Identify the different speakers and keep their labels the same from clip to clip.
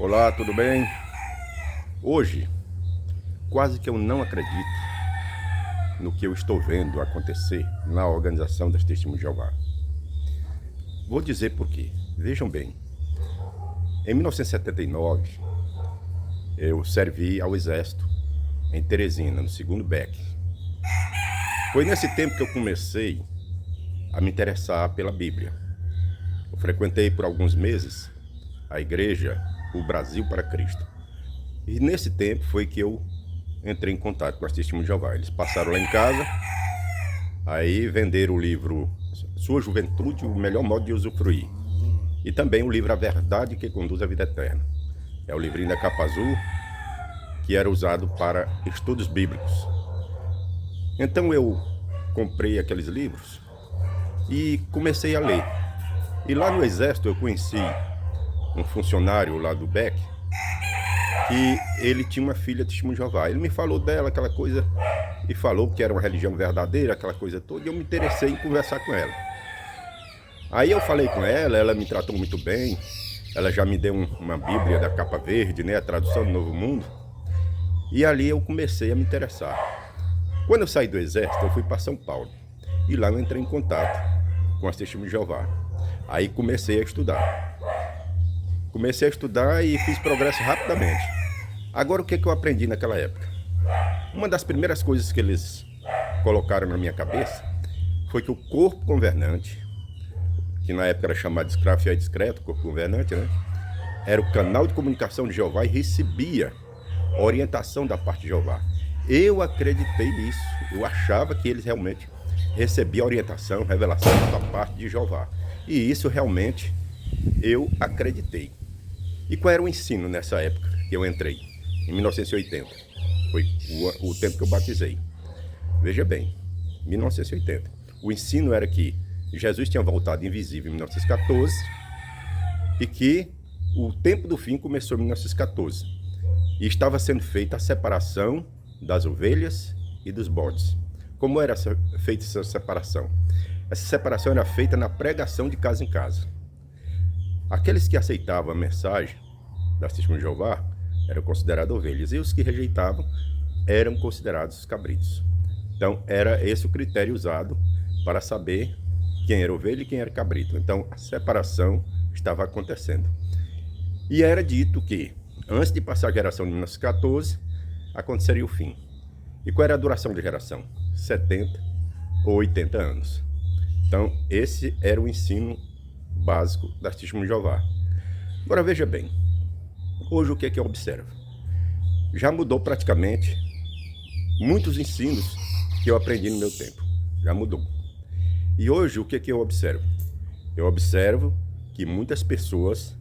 Speaker 1: Olá, tudo bem? Hoje, quase que eu não acredito no que eu estou vendo acontecer na organização das Testemunhas de Jeová. Vou dizer por quê. Vejam bem, em 1979, eu servi ao Exército em Teresina, no 2º BEC. Foi nesse tempo que eu comecei a me interessar pela Bíblia. Eu frequentei por alguns meses a igreja O Brasil para Cristo. E nesse tempo foi que eu entrei em contato com as Testemunhas de Jeová. Eles passaram lá em casa, aí venderam o livro Sua Juventude, o Melhor Modo de Usufruir. E também o livro A Verdade que Conduz à Vida Eterna. É o livrinho da capa azul, que era usado para estudos bíblicos. Então eu comprei aqueles livros e comecei a ler. E lá no Exército eu conheci um funcionário lá do BEC, que ele tinha uma filha testemunha de Jeová. Ele me falou dela, aquela coisa, e falou que era uma religião verdadeira, aquela coisa toda, e eu me interessei em conversar com ela. Aí eu falei com ela, ela me tratou muito bem, ela já me deu uma Bíblia da capa verde, né, a tradução do Novo Mundo, e ali eu comecei a me interessar. Quando eu saí do Exército, eu fui para São Paulo, e lá eu entrei em contato com as Testemunhas de Jeová. Aí comecei a estudar. Comecei a estudar e fiz progresso rapidamente. Agora, o que eu aprendi naquela época? Uma das primeiras coisas que eles colocaram na minha cabeça foi que o corpo governante, que na época era chamado de escravo fiel e discreto, corpo governante, né? Era o canal de comunicação de Jeová e recebia orientação da parte de Jeová. Eu acreditei nisso. Eu achava que eles realmente recebiam orientação, revelação da parte de Jeová. E isso realmente eu acreditei. E qual era o ensino nessa época que eu entrei? Em 1980. Foi o tempo que eu batizei. Veja bem, 1980. O ensino era que Jesus tinha voltado invisível em 1914 e que o tempo do fim começou em 1914. E estava sendo feita a separação das ovelhas e dos bodes. Como era feita essa separação? Essa separação era feita na pregação de casa em casa. Aqueles que aceitavam a mensagem das Testemunhas de Jeová eram considerados ovelhas, e os que rejeitavam eram considerados cabritos. Então, era esse o critério usado para saber quem era ovelha e quem era cabrito. Então, a separação estava acontecendo. E era dito que, antes de passar a geração de 1914, aconteceria o fim. E qual era a duração de geração? 70 ou 80 anos. Então, esse era o ensino básico das Testemunhas de Jeová. Agora veja bem, hoje o que é que eu observo? Já mudou praticamente muitos ensinos que eu aprendi no meu tempo. Já mudou. E hoje o que é que eu observo? Eu observo que muitas pessoas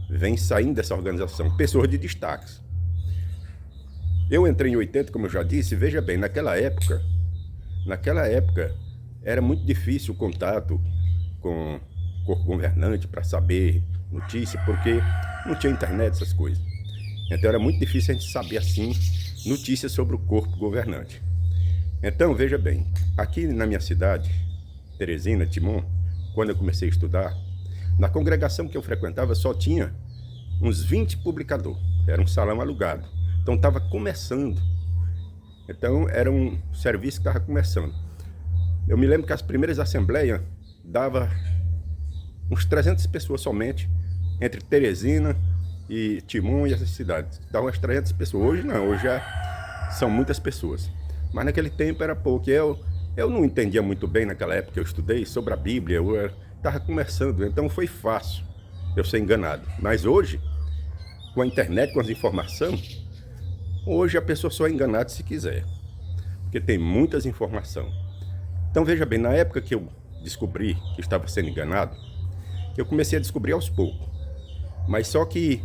Speaker 1: vêm saindo dessa organização, pessoas de destaques. Eu entrei em 80, como eu já disse, veja bem, naquela época era muito difícil o contato com o corpo governante para saber notícia, porque não tinha internet, essas coisas. Então era muito difícil a gente saber assim notícias sobre o corpo governante. Então veja bem, aqui na minha cidade, Teresina, Timon, quando eu comecei a estudar, na congregação que eu frequentava só tinha uns 20 publicadores, era um salão alugado. Então estava começando. Então era um serviço que estava começando. Eu me lembro que as primeiras assembleias dava uns 300 pessoas somente, entre Teresina e Timon e essas cidades. Dava umas 300 pessoas. Hoje não, hoje já são muitas pessoas. Mas naquele tempo era pouco. Eu não entendia muito bem naquela época que eu estudei sobre a Bíblia. Eu estava começando, então foi fácil eu ser enganado. Mas hoje, com a internet, com as informações, hoje a pessoa só é enganada se quiser. Porque tem muitas informações. Então veja bem, na época que eu descobri que estava sendo enganado, eu comecei a descobrir aos poucos. Mas só que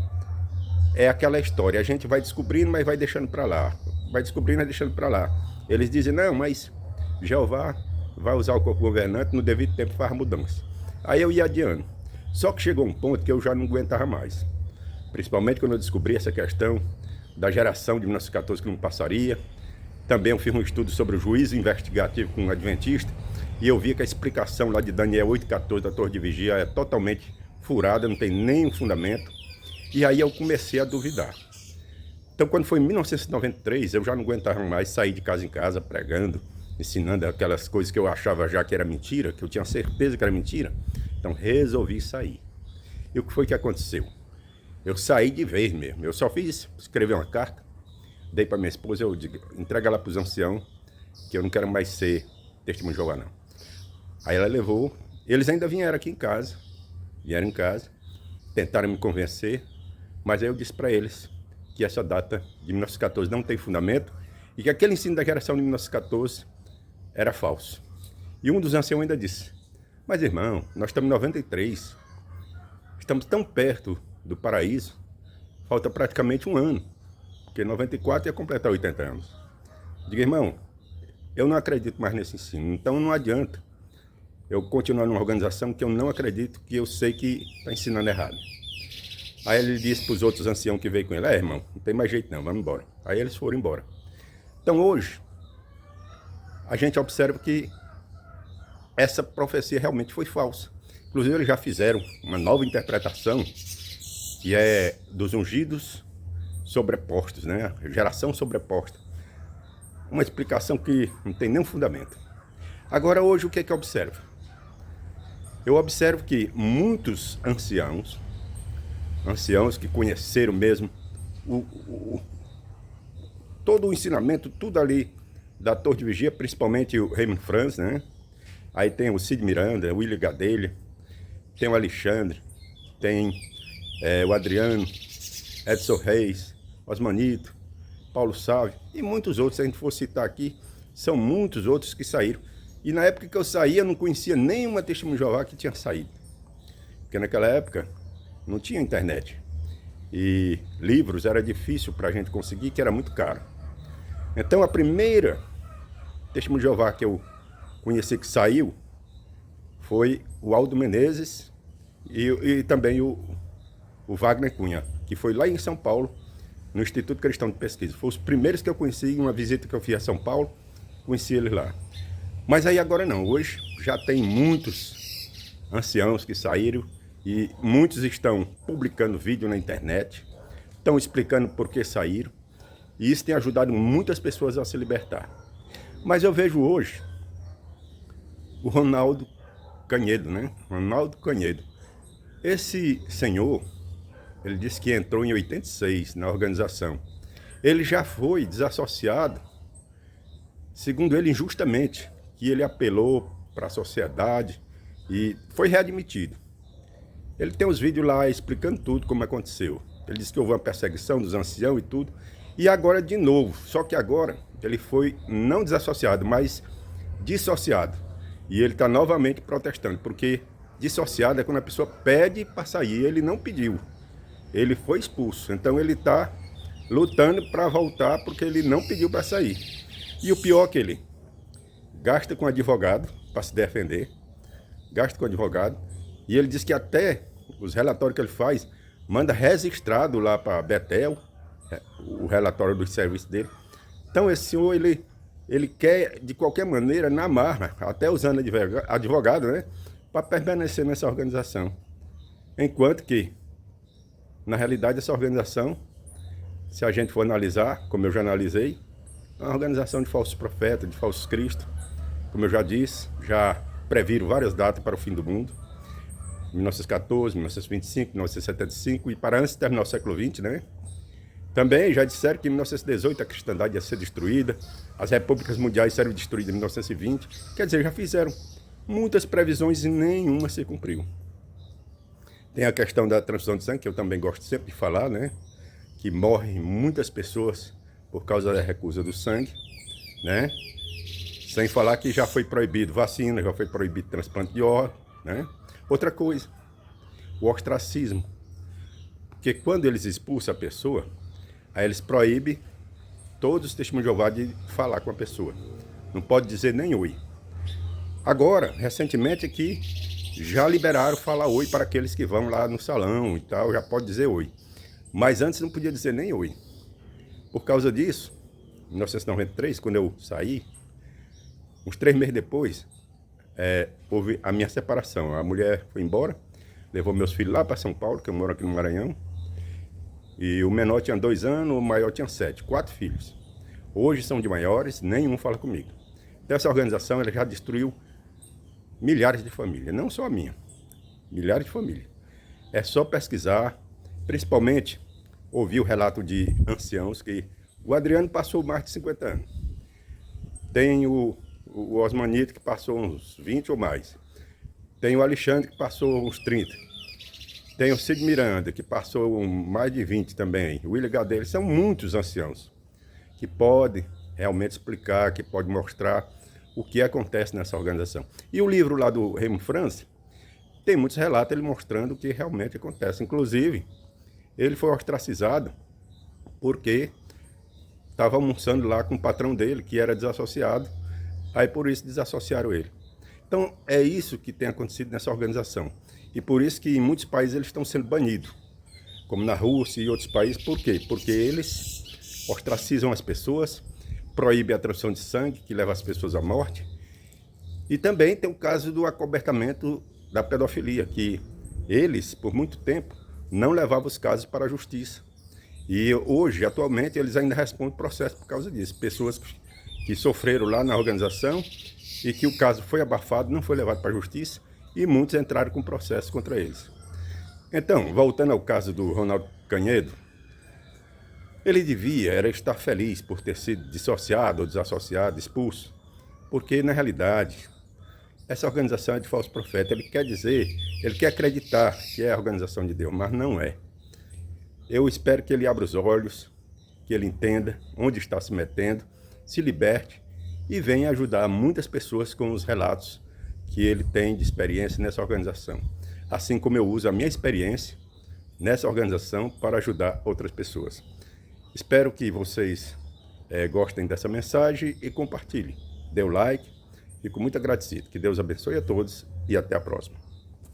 Speaker 1: é aquela história, a gente vai descobrindo, mas vai deixando para lá. Vai descobrindo e deixando para lá. Eles dizem, não, mas Jeová vai usar o corpo governante, no devido tempo faz mudança. Aí eu ia adiando. Só que chegou um ponto que eu já não aguentava mais. Principalmente quando eu descobri essa questão da geração de 1914 que não passaria. Também eu fiz um estudo sobre o juízo investigativo com um adventista, e eu vi que a explicação lá de Daniel 8,14 da Torre de Vigia é totalmente furada, não tem nenhum fundamento. E aí eu comecei a duvidar. Então, quando foi em 1993, eu já não aguentava mais sair de casa em casa pregando, ensinando aquelas coisas que eu achava já que era mentira, que eu tinha certeza que era mentira. Então, resolvi sair. E o que foi que aconteceu? Eu saí de vez mesmo. Eu só fiz escrever uma carta, dei para minha esposa, eu digo, entrega ela para os anciãos, que eu não quero mais ser testemunho de Jeová, não. Aí ela levou, eles ainda vieram aqui em casa, tentaram me convencer, mas aí eu disse para eles que essa data de 1914 não tem fundamento e que aquele ensino da geração de 1914 era falso. E um dos anciãos ainda disse, mas irmão, nós estamos em 93, estamos tão perto do paraíso, falta praticamente um ano, porque 94 ia completar 80 anos. Diga, irmão, eu não acredito mais nesse ensino, então não adianta eu continuar numa organização que eu não acredito, que eu sei que está ensinando errado. Aí ele disse para os outros anciãos que veio com ele, irmão, não tem mais jeito não, vamos embora. Aí eles foram embora. Então hoje, a gente observa que essa profecia realmente foi falsa. Inclusive eles já fizeram uma nova interpretação, que é dos ungidos sobrepostos, né? Geração sobreposta. Uma explicação que não tem nenhum fundamento. Agora hoje o que é que eu observo? Eu observo que muitos anciãos que conheceram mesmo todo o ensinamento, tudo ali da Torre de Vigia, principalmente o Raymond Franz, né? Aí tem o Cid Miranda, o William Gadelha, tem o Alexandre, tem o Adriano, Edson Reis, Osmanito, Paulo Sávio e muitos outros, se a gente for citar aqui, são muitos outros que saíram. E na época que eu saía, eu não conhecia nenhuma testemunha de Jeová que tinha saído. Porque naquela época não tinha internet. E livros era difícil para a gente conseguir, que era muito caro. Então a primeira testemunha de Jeová que eu conheci que saiu foi o Aldo Menezes e também o Wagner Cunha, que foi lá em São Paulo, no Instituto Cristão de Pesquisa. Foi os primeiros que eu conheci em uma visita que eu fiz a São Paulo, conheci eles lá. Mas aí agora não, hoje já tem muitos anciãos que saíram e muitos estão publicando vídeo na internet, estão explicando por que saíram, e isso tem ajudado muitas pessoas a se libertar. Mas eu vejo hoje o Ronaldo Canedo, né? Ronaldo Canedo. Esse senhor, ele disse que entrou em 86 na organização. Ele já foi desassociado, segundo ele, injustamente, que ele apelou para a sociedade e foi readmitido. Ele tem os vídeos lá explicando tudo como aconteceu. Ele disse que houve uma perseguição dos anciãos e tudo. E agora de novo, só que agora ele foi não desassociado, mas dissociado. E ele está novamente protestando, porque dissociado é quando a pessoa pede para sair, ele não pediu. Ele foi expulso, então ele está lutando para voltar porque ele não pediu para sair. E o pior é que ele gasta com advogado para se defender, gasta com advogado, e ele diz que até os relatórios que ele faz, manda registrado lá para Betel, o relatório dos serviços dele. Então esse senhor, ele quer de qualquer maneira, na marra, até usando advogado, né, para permanecer nessa organização. Enquanto que, na realidade, essa organização, se a gente for analisar, como eu já analisei, é uma organização de falsos profetas, de falsos cristos. Como eu já disse, já previram várias datas para o fim do mundo. 1914, 1925, 1975 e para antes de terminar o século XX, né? Também já disseram que em 1918 a cristandade ia ser destruída, as repúblicas mundiais seriam destruídas em 1920. Quer dizer, já fizeram muitas previsões e nenhuma se cumpriu. Tem a questão da transfusão de sangue, que eu também gosto sempre de falar, né? Que morrem muitas pessoas por causa da recusa do sangue, né? Sem falar que já foi proibido vacina, já foi proibido transplante de órgão, né? Outra coisa, o ostracismo. Porque quando eles expulsam a pessoa, aí eles proíbem todos os testemunhos de Jeová de falar com a pessoa. Não pode dizer nem oi. Agora, recentemente aqui, já liberaram falar oi para aqueles que vão lá no salão e tal, já pode dizer oi. Mas antes não podia dizer nem oi. Por causa disso, em 1993, quando eu saí, uns 3 meses depois, houve a minha separação. A mulher foi embora, levou meus filhos lá para São Paulo, que eu moro aqui no Maranhão, E o menor tinha 2 anos, o maior tinha 7, 4 filhos. Hoje são de maiores, nenhum fala comigo. Então essa organização ela já destruiu milhares de famílias, não só a minha, milhares de famílias. É só pesquisar, principalmente ouvir o relato de anciãos que o Adriano passou mais de 50 anos. Tem o Osmanito que passou uns 20 ou mais. Tem o Alexandre que passou uns 30. Tem o Cid Miranda que passou mais de 20 também. O William Gadelha, são muitos anciãos que podem realmente explicar, que podem mostrar o que acontece nessa organização. E o livro lá do Raymond France tem muitos relatos ele mostrando o que realmente acontece. Inclusive, ele foi ostracizado porque estava almoçando lá com o patrão dele, que era desassociado, aí por isso desassociaram ele. Então, é isso que tem acontecido nessa organização. E por isso que em muitos países eles estão sendo banidos, como na Rússia e outros países. Por quê? Porque eles ostracizam as pessoas, proíbem a transfusão de sangue, que leva as pessoas à morte. E também tem o caso do acobertamento da pedofilia, que eles, por muito tempo, não levavam os casos para a justiça. E hoje, atualmente, eles ainda respondem processo por causa disso. Pessoas que sofreram lá na organização e que o caso foi abafado, não foi levado para a justiça e muitos entraram com processo contra eles. Então, voltando ao caso do Ronaldo Canedo, ele devia era estar feliz por ter sido dissociado ou desassociado, expulso, porque na realidade essa organização é de falso profeta. Ele quer acreditar que é a organização de Deus, mas não é. Eu espero que ele abra os olhos, que ele entenda onde está se metendo, se liberte e venha ajudar muitas pessoas com os relatos que ele tem de experiência nessa organização. Assim como eu uso a minha experiência nessa organização para ajudar outras pessoas. Espero que vocês gostem dessa mensagem e compartilhem. Dê o like, fico muito agradecido. Que Deus abençoe a todos e até a próxima.